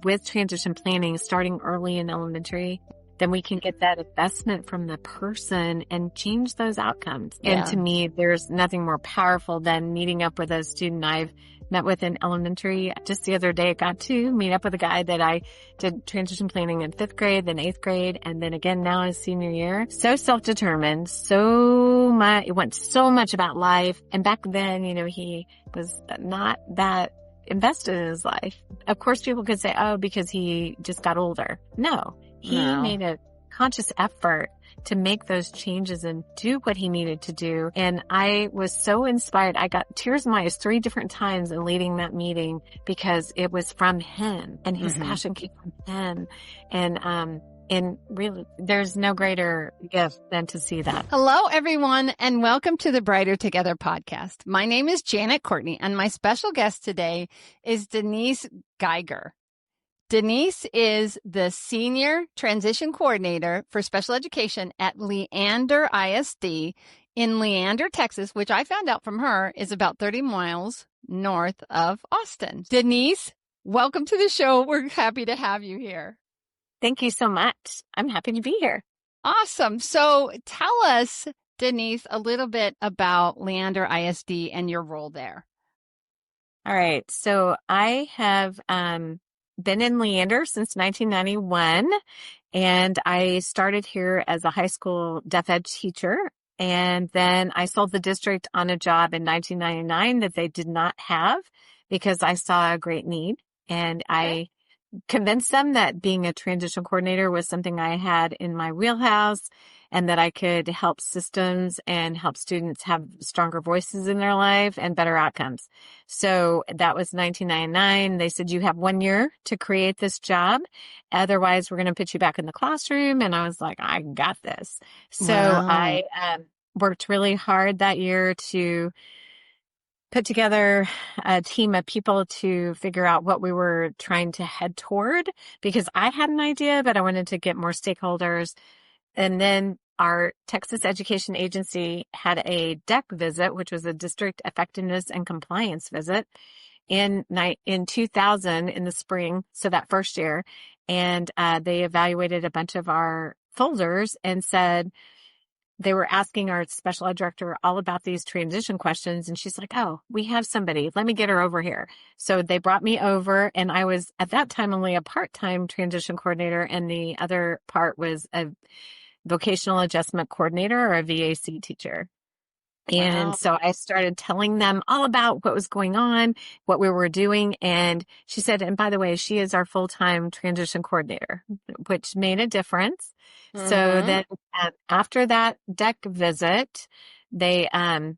with transition planning, starting early in elementary, then we can get that investment from the person and change those outcomes. Yeah. And to me, there's nothing more powerful than meeting up with a student I've met with in elementary. Just the other day, I got to meet up with a guy that I did transition planning in 5th grade, then 8th grade, and then again now in senior year. So self-determined, it went so much about life. And back then, he was not that invested in his life. Of course, people could say, oh, because he just got older. No, he made a conscious effort to make those changes and do what he needed to do. And I was so inspired. I got tears in my eyes 3 different times in leading that meeting because it was from him and his passion came from him. And really, there's no greater gift than to see that. Hello, everyone, and welcome to the Brighter Together podcast. My name is Janet Courtney, and my special guest today is Denise Geiger. Denise is the Senior Transition Coordinator for Special Education at Leander ISD in Leander, Texas, which I found out from her is about 30 miles north of Austin. Denise, welcome to the show. We're happy to have you here. Thank you so much. I'm happy to be here. Awesome. So tell us, Denise, a little bit about Leander ISD and your role there. All right. So I have been in Leander since 1991, and I started here as a high school deaf ed teacher. And then I sold the district on a job in 1999 that they did not have because I saw a great need. And I convinced them that being a transition coordinator was something I had in my wheelhouse and that I could help systems and help students have stronger voices in their life and better outcomes. So that was 1999. They said, you have 1 year to create this job. Otherwise, we're going to put you back in the classroom. And I was like, I got this. So I worked really hard that year to put together a team of people to figure out what we were trying to head toward, because I had an idea, but I wanted to get more stakeholders. And then our Texas Education Agency had a DEC visit, which was a district effectiveness and compliance visit in 2000 in the spring. So that first year. And they evaluated a bunch of our folders and said, they were asking our special ed director all about these transition questions. And she's like, oh, we have somebody. Let me get her over here. So they brought me over, and I was at that time only a part-time transition coordinator. And the other part was a vocational adjustment coordinator or a VAC teacher. And so I started telling them all about what was going on, what we were doing. And she said, and by the way, she is our full-time transition coordinator, which made a difference. So then after that DEC visit, the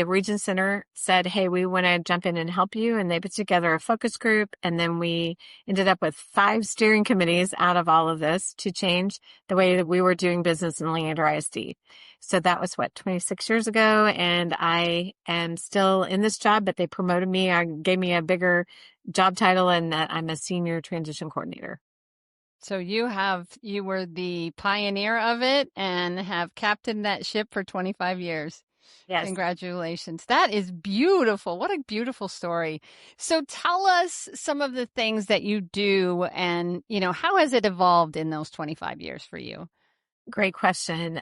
Region Center said, hey, we want to jump in and help you. And they put together a focus group. And then we ended up with 5 steering committees out of all of this to change the way that we were doing business in Leander ISD. So that was 26 years ago. And I am still in this job, but they promoted me. Gave me a bigger job title, and that I'm a senior transition coordinator. So you were the pioneer of it and have captained that ship for 25 years. Yes. Congratulations. That is beautiful. What a beautiful story. So tell us some of the things that you do and, how has it evolved in those 25 years for you? Great question.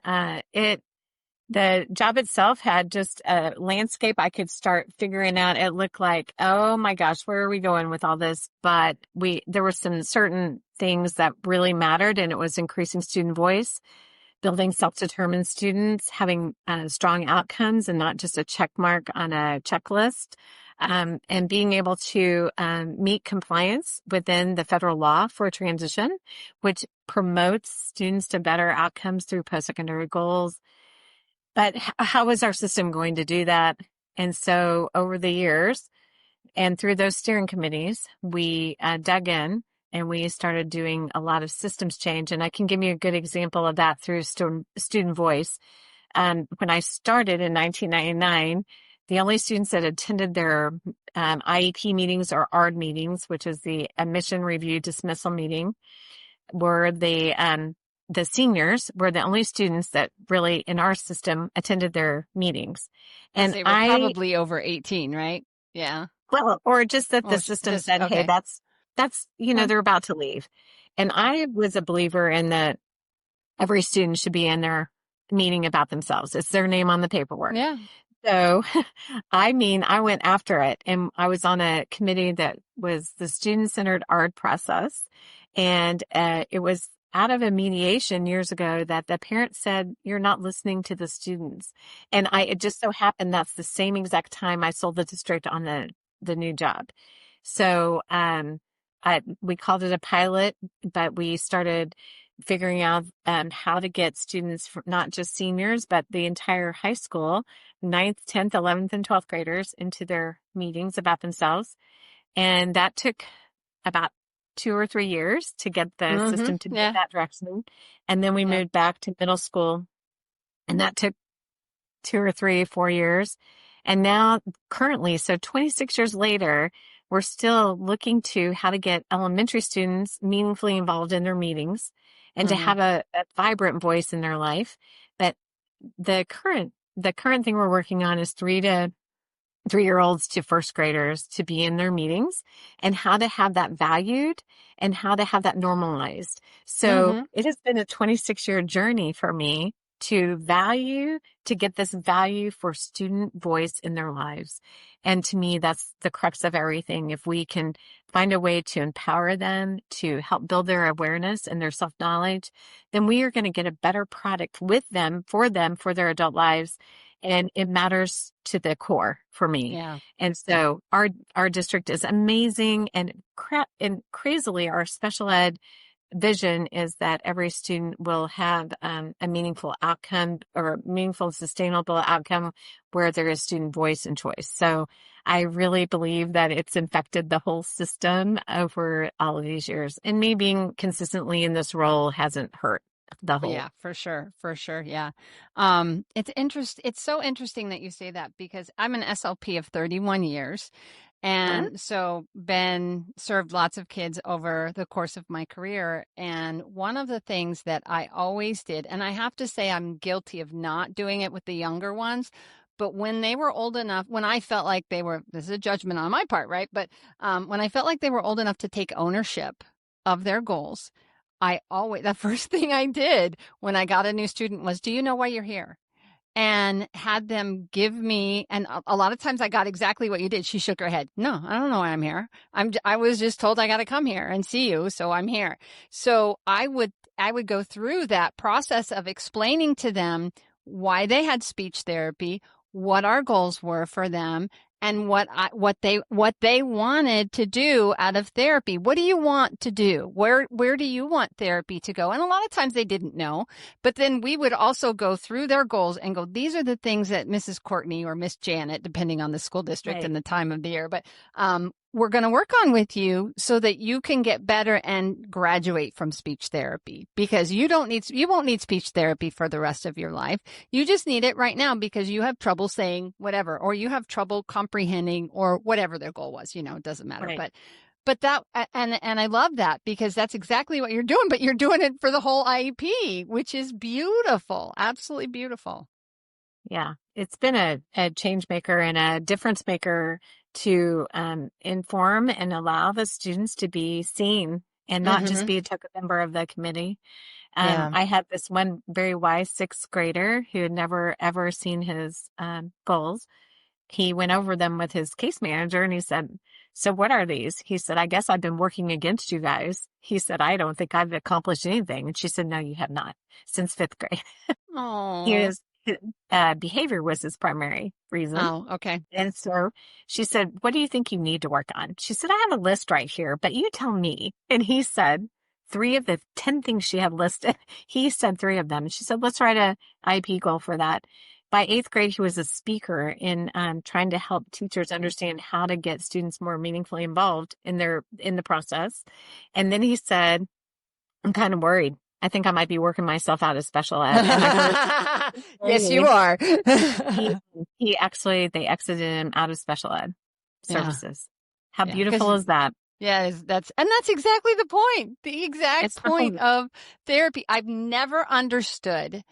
The job itself had just a landscape I could start figuring out. It looked like, oh my gosh, where are we going with all this? But there were some certain things that really mattered, and it was increasing student voice, building self-determined students, having strong outcomes and not just a check mark on a checklist, and being able to meet compliance within the federal law for transition, which promotes students to better outcomes through post-secondary goals. But how was our system going to do that? And so over the years and through those steering committees, we dug in and we started doing a lot of systems change. And I can give you a good example of that through student voice. When I started in 1999, the only students that attended their IEP meetings or ARD meetings, which is the admission review dismissal meeting, were the seniors were the only students that really in our system attended their meetings. And they were probably over 18, right? Yeah. Well, or just that the system said, okay, that's, Yeah. they're about to leave. And I was a believer in that every student should be in their meeting about themselves. It's their name on the paperwork. Yeah. So, I went after it, and I was on a committee that was the student-centered art process. And it was out of a mediation years ago that the parent said, "You're not listening to the students." And it just so happened that's the same exact time I sold the district on the new job. So, we called it a pilot, but we started figuring out how to get students, not just seniors, but the entire high school, ninth, 10th, 11th, and 12th graders into their meetings about themselves. And that took about 2 or 3 years to get the system to move Yeah. that direction. And then we Yeah. moved back to middle school, and that took 2 or 3, 4 years. And now currently, so 26 years later, we're still looking to how to get elementary students meaningfully involved in their meetings and to have a vibrant voice in their life. But the current thing we're working on is 3-year-olds to first graders to be in their meetings, and how to have that valued and how to have that normalized. So it has been a 26-year journey for me to get this value for student voice in their lives. And to me, that's the crux of everything. If we can find a way to empower them, to help build their awareness and their self-knowledge, then we are going to get a better product with them, for their adult lives. And it matters to the core for me. Yeah. And so our district is amazing, and crazily our special ed vision is that every student will have a meaningful outcome, or a meaningful, sustainable outcome where there is student voice and choice. So I really believe that it's infected the whole system over all of these years. And me being consistently in this role hasn't hurt the whole. Yeah, for sure. For sure. Yeah. It's so interesting that you say that, because I'm an SLP of 31 years. Huh? And so served lots of kids over the course of my career. And one of the things that I always did, and I have to say I'm guilty of not doing it with the younger ones, but when they were old enough, when I felt like this is a judgment on my part, right? But when I felt like they were old enough to take ownership of their goals, the first thing I did when I got a new student was, "Do you know why you're here?" And had them give me, and a lot of times I got exactly what you did. She shook her head. "No, I don't know why I'm here. I was just told I got to come here and see you, so I'm here." So I would go through that process of explaining to them why they had speech therapy, what our goals were for them, and what they wanted to do out of therapy. What do you want to do? Where do you want therapy to go? And a lot of times they didn't know, but then we would also go through their goals and go, "These are the things that Mrs. Courtney or Miss Janet, depending on the school district Right. and the time of the year, but we're going to work on with you so that you can get better and graduate from speech therapy, because you won't need speech therapy for the rest of your life. You just need it right now because you have trouble saying whatever, or you have trouble comprehending, or whatever their goal was, it doesn't matter." Right. But that, and I love that, because that's exactly what you're doing, but you're doing it for the whole IEP, which is beautiful. Absolutely beautiful. Yeah, it's been a change maker and a difference maker to inform and allow the students to be seen and not just be a token member of the committee. Yeah. I had this one very wise sixth grader who had never ever seen his goals. He went over them with his case manager and he said, "So what are these?" He said, "I guess I've been working against you guys." He said, "I don't think I've accomplished anything." And she said, "No, you have not, since fifth grade." Oh. His behavior was his primary reason. Oh, okay. And so she said, "What do you think you need to work on?" She said, "I have a list right here, but you tell me." And he said 3 of the 10 things she had listed. He said 3 of them. She said, "Let's write a IP goal for that." By eighth grade, he was a speaker in trying to help teachers understand how to get students more meaningfully involved in the process. And then he said, "I'm kind of worried. I think I might be working myself out of special ed." And the Yes, you are. he they exited him out of special ed Yeah. services. How Yeah. Because beautiful is that? yeah, that's exactly the point. The exact It's the point point. of therapy. I've never understood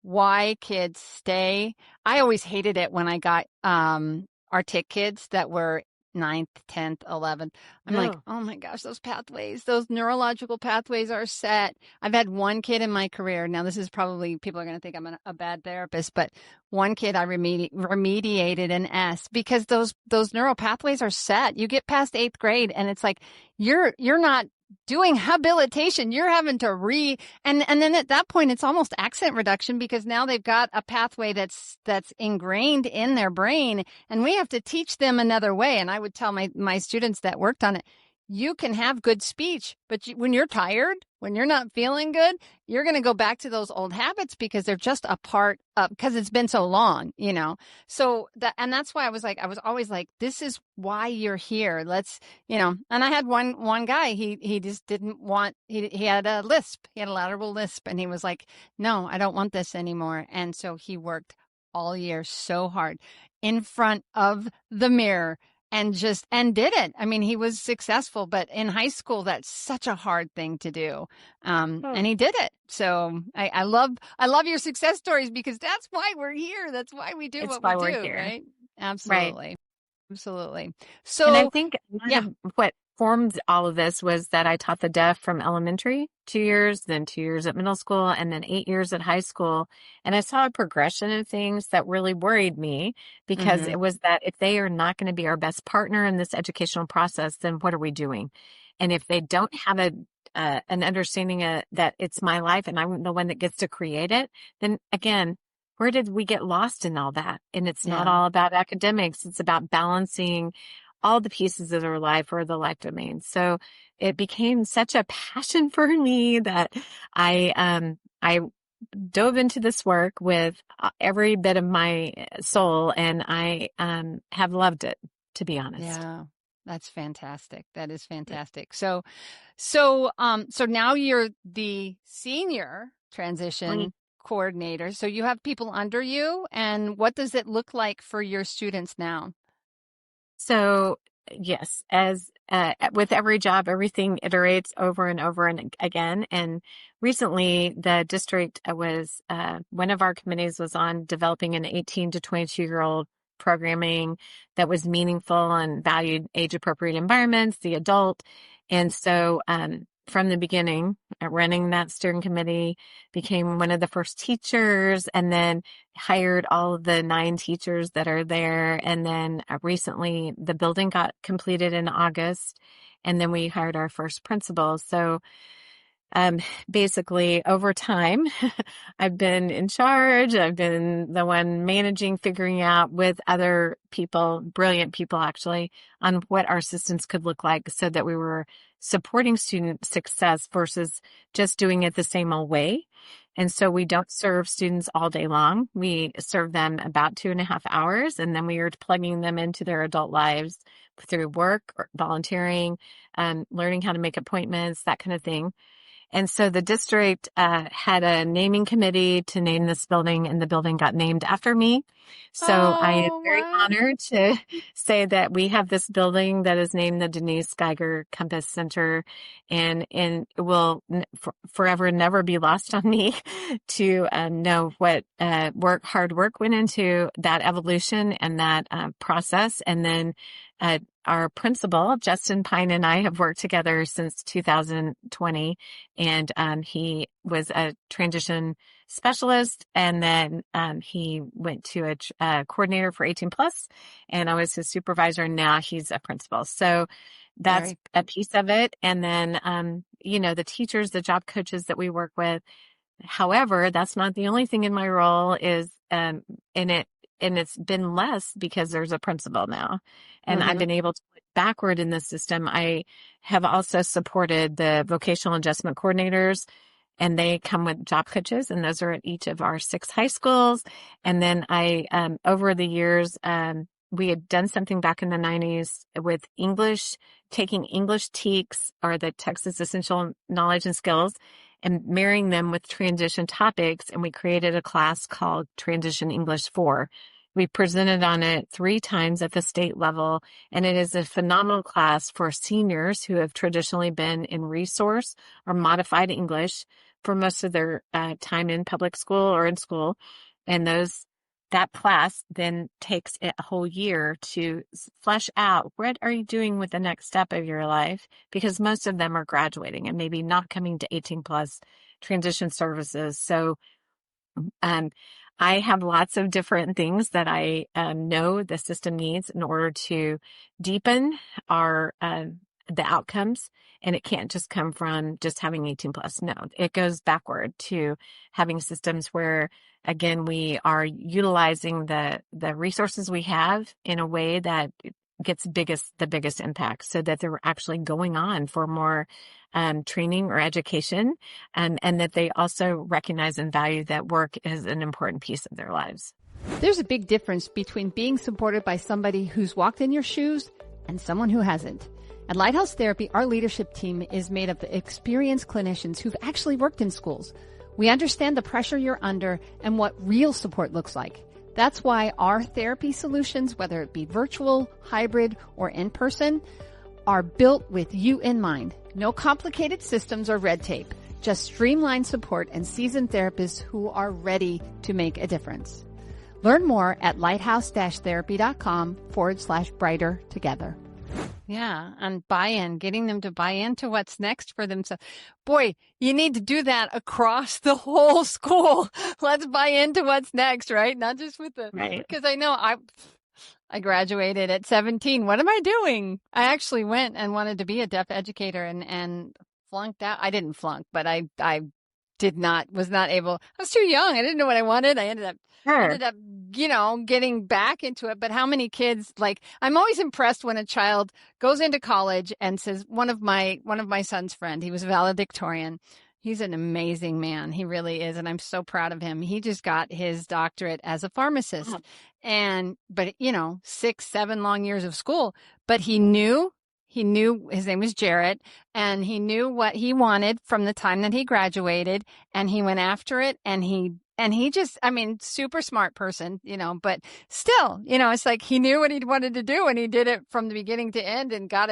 why kids stay. I always hated it when I got our TIC kids that were ninth, 10th, 11th. I'm like, Oh, oh my gosh, those pathways, those neurological pathways are set. I've had one kid in my career. Now, this is probably, people are going to think I'm a bad therapist, but one kid I remediated an S because those neural pathways are set. You get past 8th grade and it's like, you're not doing habilitation. You're having to and then at that point it's almost accident reduction because now they've got a pathway that's ingrained in their brain and we have to teach them another way. And I would tell my students that worked on it, you can have good speech, but when you're tired, when you're not feeling good, you're going to go back to those old habits because they're just a part of, because it's been so long, So that's why I was always like, this is why you're here. Let's, and I had one guy, he just didn't want, he had a lisp, he had a lateral lisp, and he was like, no, I don't want this anymore. And so he worked all year so hard in front of the mirror and did it. I mean, he was successful, but in high school, that's such a hard thing to do. And he did it. So I love your success stories because that's why we're here. That's why we do it's what we why we're do, here. right? Right. Absolutely. Absolutely. And I So think a lot yeah. of what formed all of this was that I taught the deaf from elementary, 2 years, then 2 years at middle school, and then 8 years at high school. And I saw a progression of things that really worried me because Mm-hmm. it was that if they are not going to be our best partner in this educational process, then what are we doing? And if they don't have an understanding that it's my life and I'm the one that gets to create it, then again, where did we get lost in all that? And it's not Yeah. all about academics. It's about balancing all the pieces of their life or the life domain. So it became such a passion for me that I dove into this work with every bit of my soul, and I have loved it, to be honest. Yeah. That's fantastic. That is fantastic. So now you're the senior Right. transition coordinator. So you have people under you, and what does it look like for your students now? So yes, as with every job, everything iterates over and over and again. And recently, the district was one of our committees was on developing an 18 to 22-year-old programming that was meaningful and valued age-appropriate environments, the adult. And so from the beginning, running that steering committee, became one of the first teachers, and then hired all of the 9 teachers that are there. And then recently the building got completed in August, and then we hired our first principal. So um, basically over time, I've been in charge. I've been the one managing, figuring out with other people, brilliant people actually, on what our systems could look like so that we were supporting student success versus just doing it the same old way. And so we don't serve students all day long. We serve them about 2.5 hours, and then we are plugging them into their adult lives through work, or volunteering, learning how to make appointments, that kind of thing. And so the district had a naming committee to name this building, and the building got named after me. So I am Oh, very wow. honored to say that we have this building that is named the Denise Geiger Compass Center, and it will forever never be lost on me to know what hard work went into that evolution and that process. And then our principal, Justin Pine, and I have worked together since 2020. And he was a transition specialist, and then he went to a coordinator for 18 plus, and I was his supervisor, and now he's a principal. So that's Very. a piece of it. And then the teachers, the job coaches that we work with. However, that's not the only thing in my role is in it, and it's been less because there's a principal now, and I've Mm-hmm. been able to look backward in the system. I have also supported the vocational adjustment coordinators, and they come with job coaches, and those are at each of our 6 high schools. And then over the years, we had done something back in the 90s with English, taking English TEKS, or the Texas Essential Knowledge and Skills, and marrying them with transition topics. And we created a class called Transition English 4. We presented on it 3 times at the state level, and it is a phenomenal class for seniors who have traditionally been in resource or modified English for most of their time in public school or in school. And those that class then takes a whole year to flesh out what are you doing with the next step of your life, because most of them are graduating and maybe not coming to 18 plus transition services. So um, I have lots of different things that I know the system needs in order to deepen our the outcomes. And it can't just come from just having 18 plus. No, it goes backward to having systems where, again, we are utilizing the resources we have in a way that gets the biggest impact, so that they're actually going on for more training or education, and that they also recognize and value that work is an important piece of their lives. There's a big difference between being supported by somebody who's walked in your shoes and someone who hasn't. At Lighthouse Therapy, our leadership team is made up of experienced clinicians who've actually worked in schools. We understand the pressure you're under and what real support looks like. That's why our therapy solutions, whether it be virtual, hybrid, or in person, are built with you in mind. No complicated systems or red tape, just streamlined support and seasoned therapists who are ready to make a difference. Learn more at lighthouse-therapy.com/brighter together. Yeah, and buy-in, getting them to buy into what's next for themselves. Boy, you need to do that across the whole school. Let's buy into what's next, right? Not just with Right. because I know I graduated at 17. What am I doing? I actually went and wanted to be a deaf educator and flunked out. I didn't flunk, but I was not able. I was too young. I didn't know what I wanted. I ended up, Sure. getting back into it. But how many kids, I'm always impressed when a child goes into college and says, one of my son's friend, he was valedictorian. He's an amazing man. He really is. And I'm so proud of him. He just got his doctorate as a pharmacist but 6, 7 long years of school, but he knew his name was Jarrett, and he knew what he wanted from the time that he graduated, and he went after it, and he just, super smart person, but still, it's like he knew what he wanted to do, and he did it from the beginning to end and got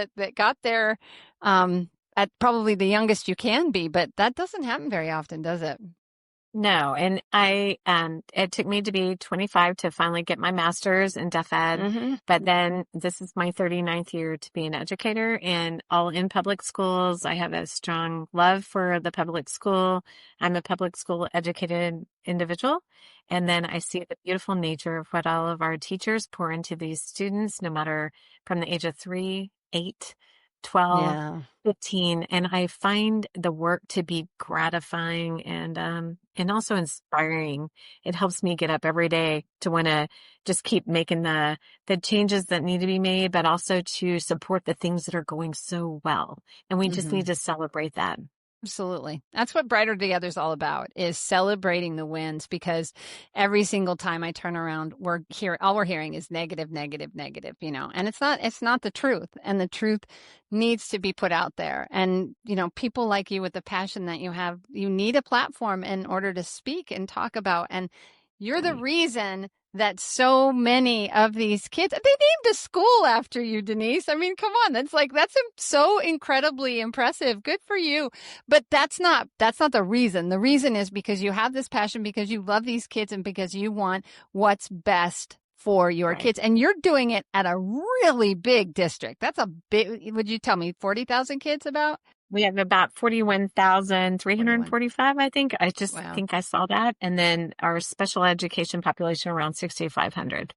there, at probably the youngest you can be, but that doesn't happen very often, does it? No, and it took me to be 25 to finally get my master's in deaf ed, but then this is my 39th year to be an educator, and all in public schools. I have a strong love for the public school. I'm a public school educated individual, and then I see the beautiful nature of what all of our teachers pour into these students, no matter from the age of 3, 8, 12, 15. And I find the work to be gratifying and also inspiring. It helps me get up every day to want to just keep making the changes that need to be made, but also to support the things that are going so well. And we just need to celebrate that. Absolutely. That's what Brighter Together is all about, is celebrating the wins, because every single time I turn around, all we're hearing is negative, negative, negative, and it's not the truth. And the truth needs to be put out there. And, people like you with the passion that you have, you need a platform in order to speak and talk about. And you're the reason that so many of these kids, they named a school after you, Denise. I mean, come on. That's so incredibly impressive. Good for you. But that's not the reason. The reason is because you have this passion, because you love these kids, and because you want what's best for your kids. And you're doing it at a really big district. That's a big, would you tell me, 40,000 kids about? We have about 41,345, I think. I just think I saw that. And then our special education population around 6,500.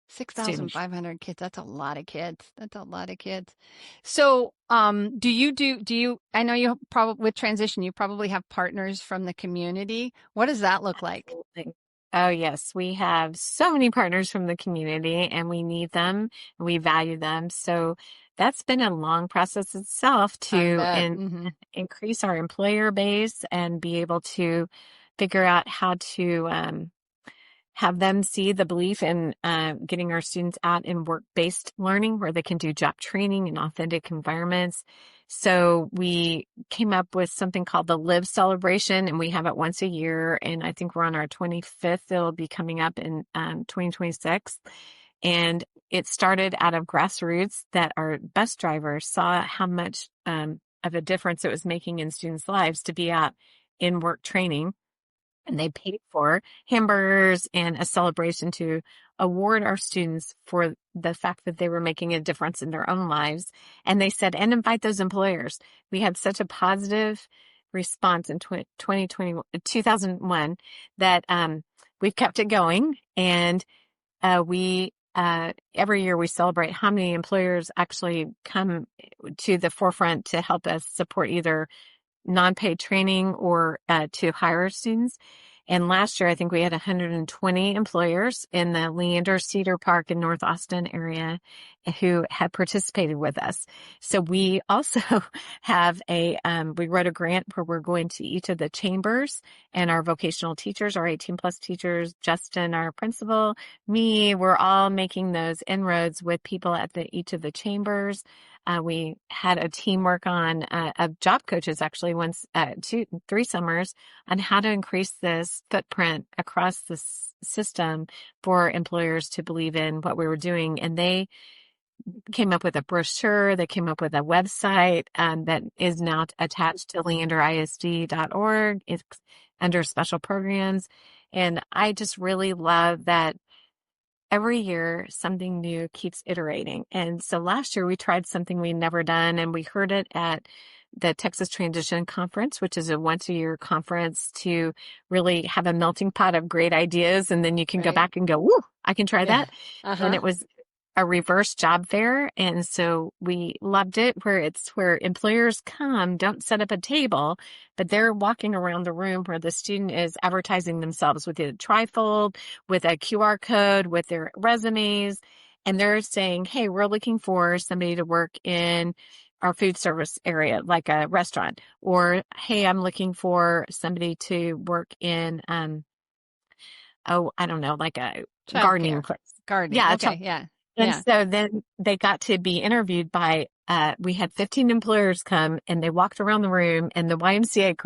6,500 kids. That's a lot of kids. So, do you, I know you probably, with transition, you probably have partners from the community. What does that look like? Absolutely. Oh, yes. We have so many partners from the community, and we need them, and we value them. So that's been a long process itself to increase our employer base and be able to figure out how to have them see the belief in getting our students out in work-based learning, where they can do job training in authentic environments. So we came up with something called the Live Celebration, and we have it once a year. And I think we're on our 25th. It'll be coming up in 2026. And it started out of grassroots, that our bus drivers saw how much of a difference it was making in students' lives to be out in work training. and they paid for hamburgers and a celebration to award our students for the fact that they were making a difference in their own lives. And they said, and invite those employers. We had such a positive response in 2001 that we've kept it going. And we every year we celebrate how many employers actually come to the forefront to help us support either non-paid training or to hire students. And last year, I think we had 120 employers in the Leander Cedar Park in North Austin area who had participated with us. So we also have we wrote a grant where we're going to each of the chambers, and our vocational teachers, our 18 plus teachers, Justin, our principal, me, we're all making those inroads with people at each of the chambers. We had a team work on of job coaches actually three summers on how to increase this footprint across the system for employers to believe in what we were doing. And they came up with a brochure. They came up with a website that is now attached to leanderisd.org. It's under special programs. And I just really love that every year something new keeps iterating. And so last year we tried something we'd never done, and we heard it at the Texas Transition Conference, which is a once a year conference to really have a melting pot of great ideas. And then you can go back and go, woo, I can try that. And it was a reverse job fair. And so we loved it, where employers don't set up a table, but they're walking around the room where the student is advertising themselves with a trifold, with a QR code, with their resumes. And they're saying, hey, we're looking for somebody to work in our food service area, like a restaurant, or, hey, I'm looking for somebody to work in, I don't know, like a gardening place. Gardening. Yeah. Okay. Yeah. And so then they got to be interviewed by, we had 15 employers come, and they walked around the room, and the YMCA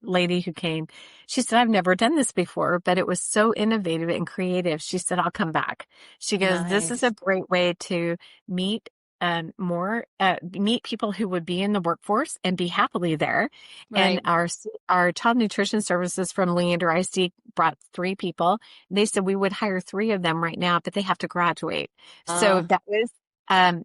lady who came, she said, I've never done this before, but it was so innovative and creative. She said, I'll come back. She goes, this is a great way to meet meet people who would be in the workforce and be happily there. Right. And our child nutrition services from Leander ISD brought 3 people. They said we would hire 3 of them right now, but they have to graduate. So that was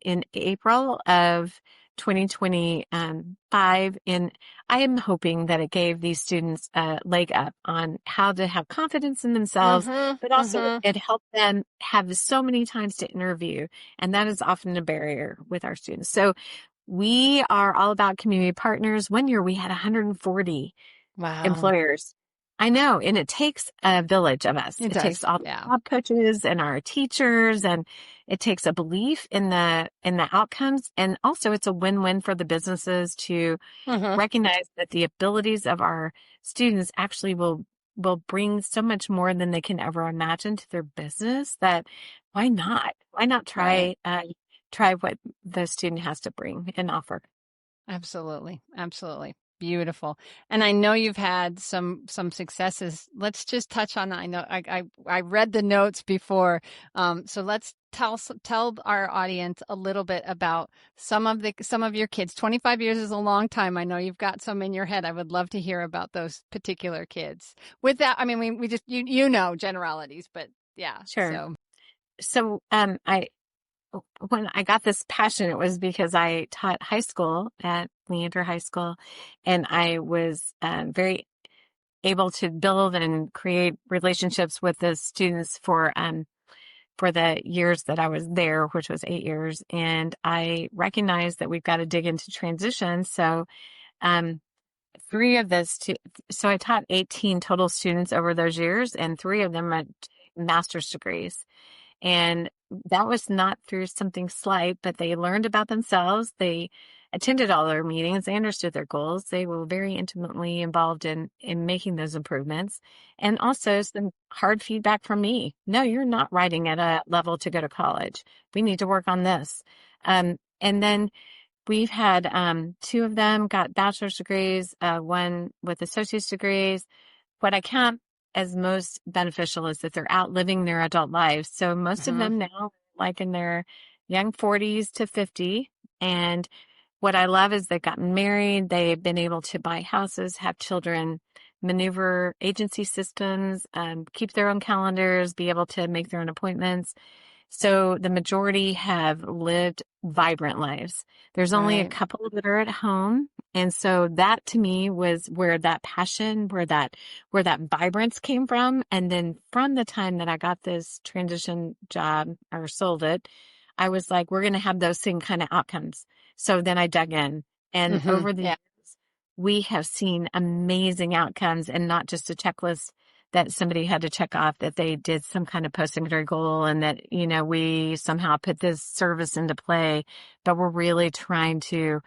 in April of 2025. And I am hoping that it gave these students a leg up on how to have confidence in themselves, but also it helped them have so many times to interview. And that is often a barrier with our students. So we are all about community partners. One year we had 140 employers. I know. And it takes a village of us. It takes all the job coaches and our teachers, and it takes a belief in the outcomes. And also it's a win-win for the businesses to recognize that the abilities of our students actually will bring so much more than they can ever imagine to their business. That why not? Why not try what the student has to bring and offer? Absolutely. Absolutely. Beautiful. And I know you've had some successes. Let's just touch on that. I know I read the notes before. So let's tell our audience a little bit about some of your kids. 25 years is a long time. I know you've got some in your head. I would love to hear about those particular kids. With that, I mean, we just, you know, generalities, but yeah. Sure. So when I got this passion, it was because I taught high school at Leander High School, and I was very able to build and create relationships with the students for the years that I was there, which was 8 years. And I recognized that we've got to dig into transition. So 3 of those so I taught 18 total students over those years, and 3 of them had master's degrees. And that was not through something slight, but they learned about themselves. They attended all their meetings. They understood their goals. They were very intimately involved in making those improvements. And also some hard feedback from me. No, you're not writing at a level to go to college. We need to work on this. And then we've had 2 of them got bachelor's degrees, 1 with associate's degrees. What I count as most beneficial is that they're out living their adult lives. So most of them now, like in their young 40s to 50. And what I love is they've gotten married. They've been able to buy houses, have children, maneuver agency systems, keep their own calendars, be able to make their own appointments. So the majority have lived vibrant lives. There's only a Right. couple that are at home. And so that to me was where that passion, where that vibrance came from. And then from the time that I got this transition job or sold it, I was like, we're going to have those same kind of outcomes. So then I dug in, and over the Yeah. years, we have seen amazing outcomes, and not just a checklist that somebody had to check off that they did some kind of post-secondary goal and that, we somehow put this service into play, but we're really trying to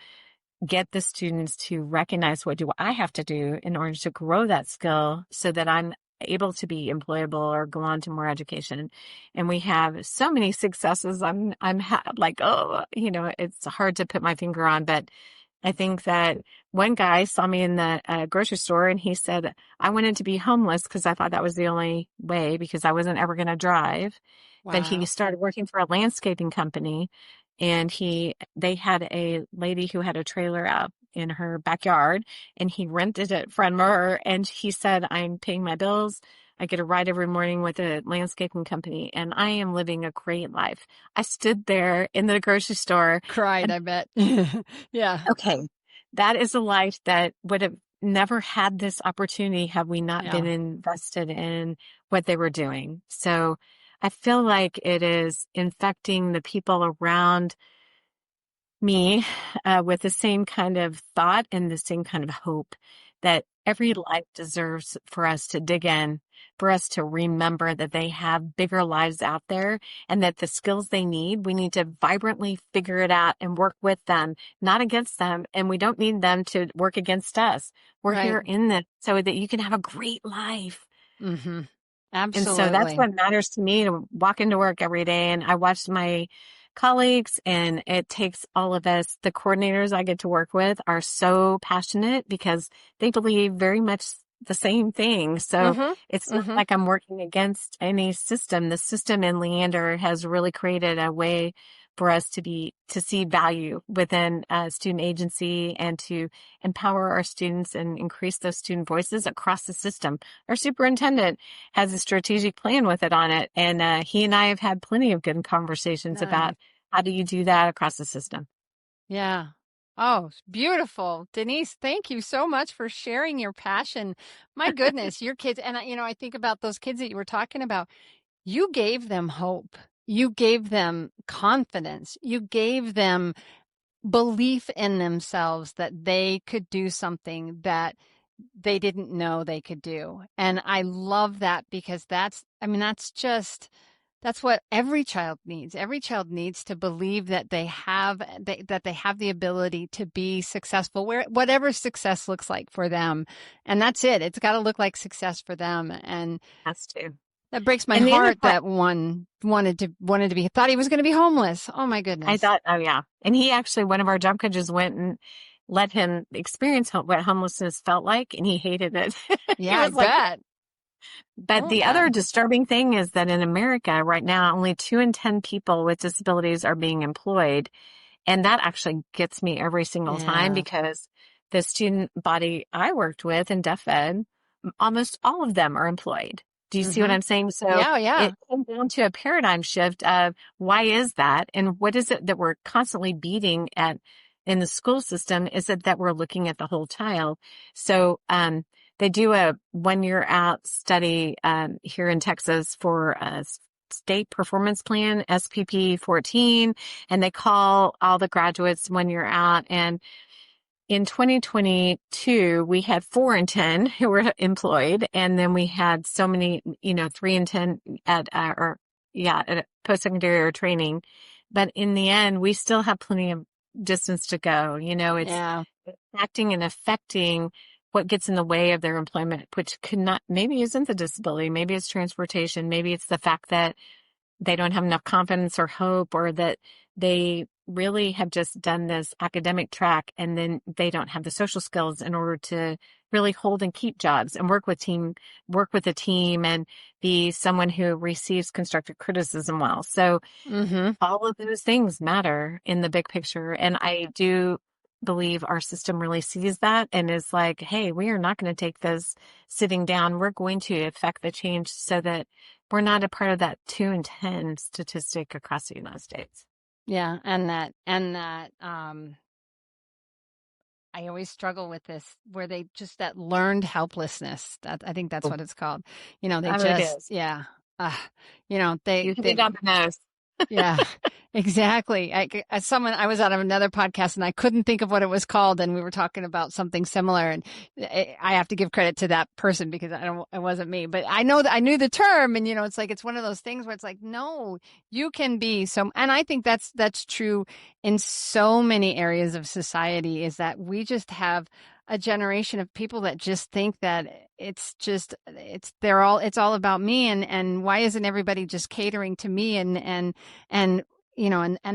get the students to recognize, what do I have to do in order to grow that skill so that I'm able to be employable or go on to more education. And we have so many successes. Like, oh, it's hard to put my finger on, but I think that one guy saw me in the grocery store, and he said, I wanted to be homeless because I thought that was the only way, because I wasn't ever going to drive. But he Wow. started working for a landscaping company, and they had a lady who had a trailer out in her backyard, and he rented it from her. And he said, I'm paying my bills. I get a ride every morning with a landscaping company, and I am living a great life. I stood there in the grocery store. Cried, I bet. Yeah. Okay, that is a life that would have never had this opportunity had we not been Yeah. invested in what they were doing. So I feel like it is infecting the people around me with the same kind of thought and the same kind of hope that every life deserves for us to dig in, for us to remember that they have bigger lives out there, and that the skills they need, we need to vibrantly figure it out and work with them, not against them. And we don't need them to work against us. We're Right. here in this so that you can have a great life. Mm-hmm. And so that's Absolutely. what matters to me, to walk into work every day. And I watch my colleagues, and it takes all of us. The coordinators I get to work with are so passionate because they believe very much the same thing. So Mm-hmm. it's not Mm-hmm. like I'm working against any system. The system in Leander has really created a way for us to see value within student agency, and to empower our students and increase those student voices across the system. Our superintendent has a strategic plan with it on it, and he and I have had plenty of good conversations about Nice. how do you do that across the system. Yeah. Oh, beautiful. Denise, thank you so much for sharing your passion. My goodness, your kids, and I think about those kids that you were talking about. You gave them hope. You gave them confidence. You gave them belief in themselves that they could do something that they didn't know they could do. And I love that, because that's what every child needs. Every child needs to believe that that they have the ability to be successful, whatever success looks like for them. And that's it. It's got to look like success for them. And Has to. that breaks my And the other heart part, that one wanted to be, thought he was going to be homeless. Oh my I goodness. thought, oh yeah. And he actually, one of our job coaches went and let him experience what homelessness felt like, and he hated it. He Yeah, I was like, bet. but Oh the other God. disturbing thing is that in America right now, only 2 in 10 people with disabilities are being employed. And that actually gets me every single time, Yeah. because the student body I worked with in Deaf Ed, almost all of them are employed. Do you see what Mm-hmm. I'm saying? So Yeah, yeah. it came down to a paradigm shift of, why is that? And what is it that we're constantly beating at in the school system? Is it that we're looking at the whole child? So, they do a 1 year out study, here in Texas for a state performance plan, SPP 14, and they call all the graduates 1 year out. And in 2022, we had 4 in 10 who were employed. And then we had so many, 3 in 10 at post-secondary or training. But in the end, we still have plenty of distance to go. It's Yeah. acting and affecting what gets in the way of their employment, which could not, maybe isn't the disability, maybe it's transportation, maybe it's the fact that they don't have enough confidence or hope, or that they really have just done this academic track and then they don't have the social skills in order to really hold and keep jobs and work with a team, and be someone who receives constructive criticism well. So Mm-hmm. all of those things matter in the big picture. And I do believe our system really sees that and is like, hey, we are not going to take this sitting down. We're going to affect the change so that we're not a part of that 2 in 10 statistic across the United States. Yeah. I always struggle with this where they just that learned helplessness. That I think that's Oh, what it's called. They it just, is. yeah. Uh, You hit it on the nose. yeah, exactly. As someone, I was out of another podcast and I couldn't think of what it was called, and we were talking about something similar. And I have to give credit to that person because it wasn't me, but I know that I knew the term, and it's like it's one of those things where it's like, no, you can be so. And I think that's true in so many areas of society. Is that we just have a generation of people that just think that it's all about me, and why isn't everybody just catering to me, and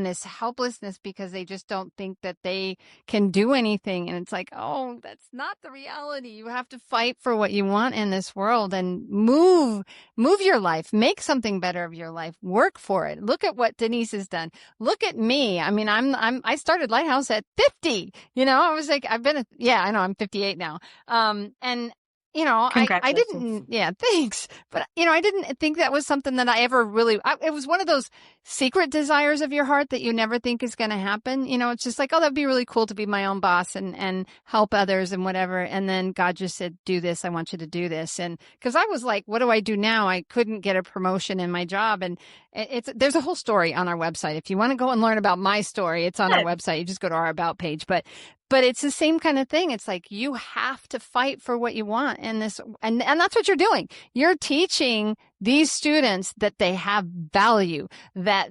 this helplessness because they just don't think that they can do anything. And it's like, oh, that's not the reality. You have to fight for what you want in this world and move your life, make something better of your life, work for it. Look at what Denise has done. Look at me. I mean, I started Lighthouse at 50. I was like, I know I'm 58 now. And I Congratulations. didn't, yeah, thanks. But, I didn't think that was something that I ever really, it was one of those secret desires of your heart that you never think is going to happen. It's just like, oh, that'd be really cool to be my own boss and help others and whatever. And then God just said, do this. I want you to do this. And because I was like, what do I do now? I couldn't get a promotion in my job. And there's a whole story on our website. If you want to go and learn about my story, it's on our Good. website. You just go to our about page. But it's the same kind of thing. It's like you have to fight for what you want in this. And that's what you're doing. You're teaching these students that they have value, that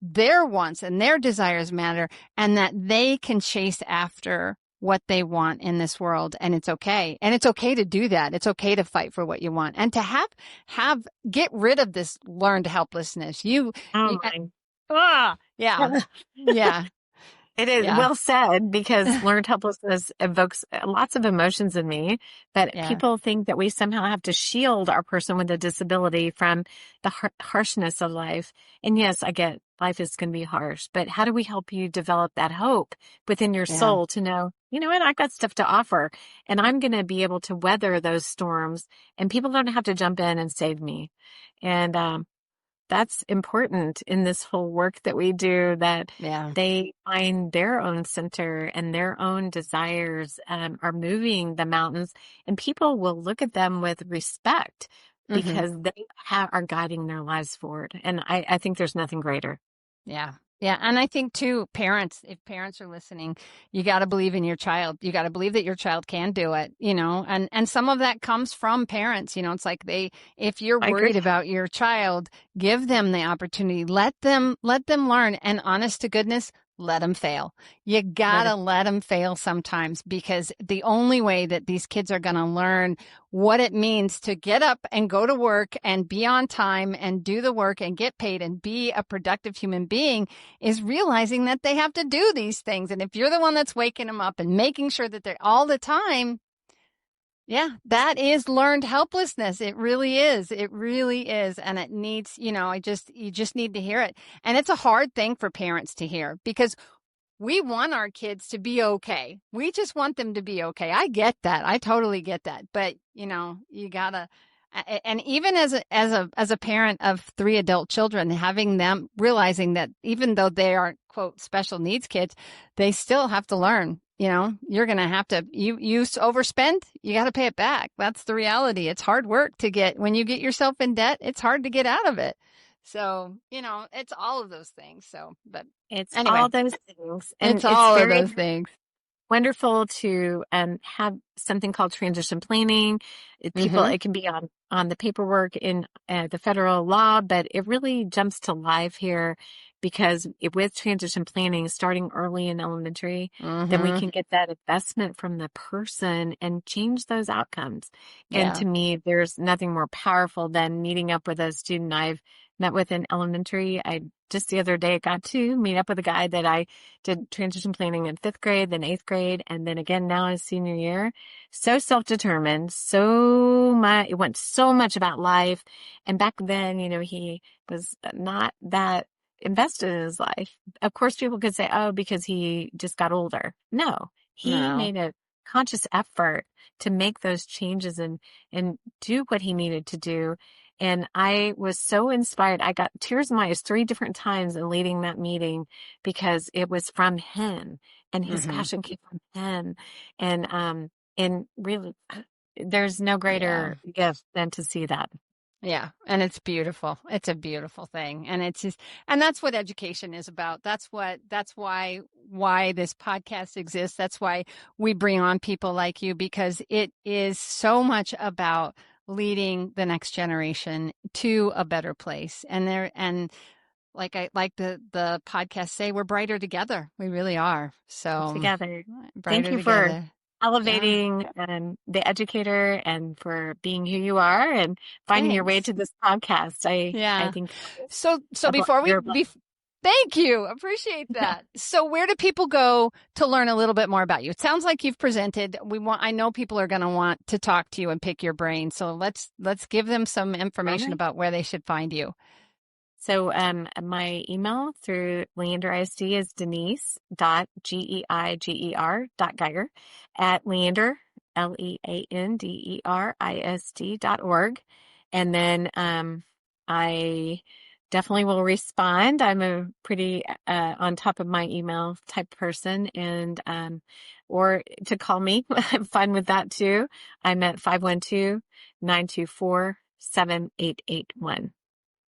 their wants and their desires matter, and that they can chase after what they want in this world. And it's okay. And it's okay to do that. It's okay to fight for what you want and to get rid of this learned helplessness. Oh my. Yeah. Yeah. It is Yeah. well said because learned helplessness evokes lots of emotions in me that Yeah. people think that we somehow have to shield our person with a disability from the harshness of life. And yes, I get life is going to be harsh, but how do we help you develop that hope within your Yeah. soul to know, you know what, I've got stuff to offer and I'm going to be able to weather those storms and people don't have to jump in and save me. And, that's important in this whole work that we do, that Yeah. they find their own center and their own desires are moving the mountains, and people will look at them with respect Mm-hmm. because they are guiding their lives forward. And I think there's nothing greater. Yeah. Yeah. And I think too, if parents are listening, you got to believe in your child. You got to believe that your child can do it, and some of that comes from parents. It's like if you're I agree. worried about your child, give them the opportunity, let them learn, and honest to goodness, let them fail. You Let gotta it, let them fail sometimes, because the only way that these kids are going to learn what it means to get up and go to work and be on time and do the work and get paid and be a productive human being is realizing that they have to do these things. And if you're the one that's waking them up and making sure that they're all the time, yeah, that is learned helplessness. It really is. It really is. And it needs, you just need to hear it. And it's a hard thing for parents to hear because we want our kids to be okay. We just want them to be okay. I get that. I totally get that. But, you gotta, and even as a parent of 3 adult children, having them realizing that even though they aren't, quote, special needs kids, they still have to learn. You're going to have to, you overspend, you got to pay it back. That's the reality. It's hard work when you get yourself in debt, it's hard to get out of it. So, it's all of those things. So, but it's anyway, all those things. And it's it's all of very those things. wonderful to have something called transition planning. Mm-hmm. It can be on the paperwork in the federal law, but it really jumps to life here because with transition planning, starting early in elementary, then we Mm-hmm. can get that investment from the person and change those outcomes. And Yeah. to me, there's nothing more powerful than meeting up with a student I've met with in elementary. I just the other day got to meet up with a guy that I did transition planning in 5th grade, then 8th grade, and then again now his senior year. So self-determined, so much, it went so much about life. And back then, he was not that invested in his life. Of course, people could say, oh, because he just got older. No, he No. made a conscious effort to make those changes and do what he needed to do. And I was so inspired. I got tears in my eyes 3 different times in leading that meeting because it was from him and his Mm-hmm. passion came from him. And really, there's no Yeah. greater gift than to see that. Yeah, and it's beautiful. It's a beautiful thing. And it's just, and that's what education is about. That's why this podcast exists. That's why we bring on people like you, because it is so much about leading the next generation to a better place. And like the podcast say, we're brighter together. We really are. So Together. Thank brighter you for together. Yeah. elevating the educator and for being who you are and finding your way Thanks. to this podcast. I Yeah. think So before we you're a blessing. thank you. Appreciate that. So where do people go to learn a little bit more about you? It sounds like you've presented. I know people are going to want to talk to you and pick your brain. So let's give them some information Right. about where they should find you. So my email through Leander ISD is denise.geiger.geiger at Leander, LEANDERISD.org. And then I definitely will respond. I'm a pretty on top of my email type person, and or to call me, I'm fine with that too. I'm at 512-924-7881.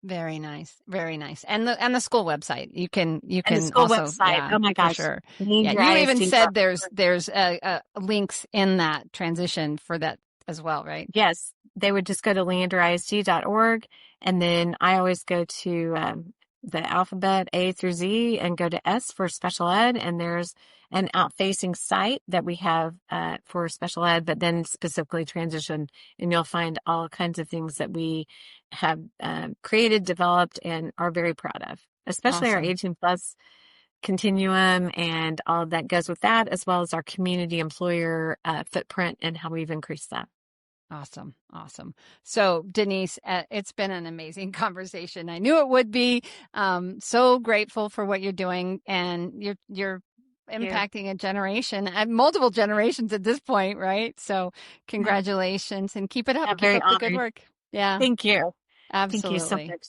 Very nice. Very nice. And the school website. You And the can school also, website, yeah, oh my for gosh, sure. Yeah, Leander you even ISD. said there's links in that transition for that as well, right? Yes, they would just go to leanderisd.org. And then I always go to the alphabet A through Z and go to S for special ed. And there's an out-facing site that we have for special ed, but then specifically transition. And you'll find all kinds of things that we have created, developed, and are very proud of, especially our Awesome. 18 plus continuum and all that goes with that, as well as our community employer footprint and how we've increased that. Awesome. Awesome. So Denise, it's been an amazing conversation. I knew it would be. So grateful for what you're doing, and you're You. impacting a generation, multiple generations at this point, right? So congratulations and keep it up. I'm Keep very up the good honored. work. Yeah, Thank you. Thank you so absolutely. much.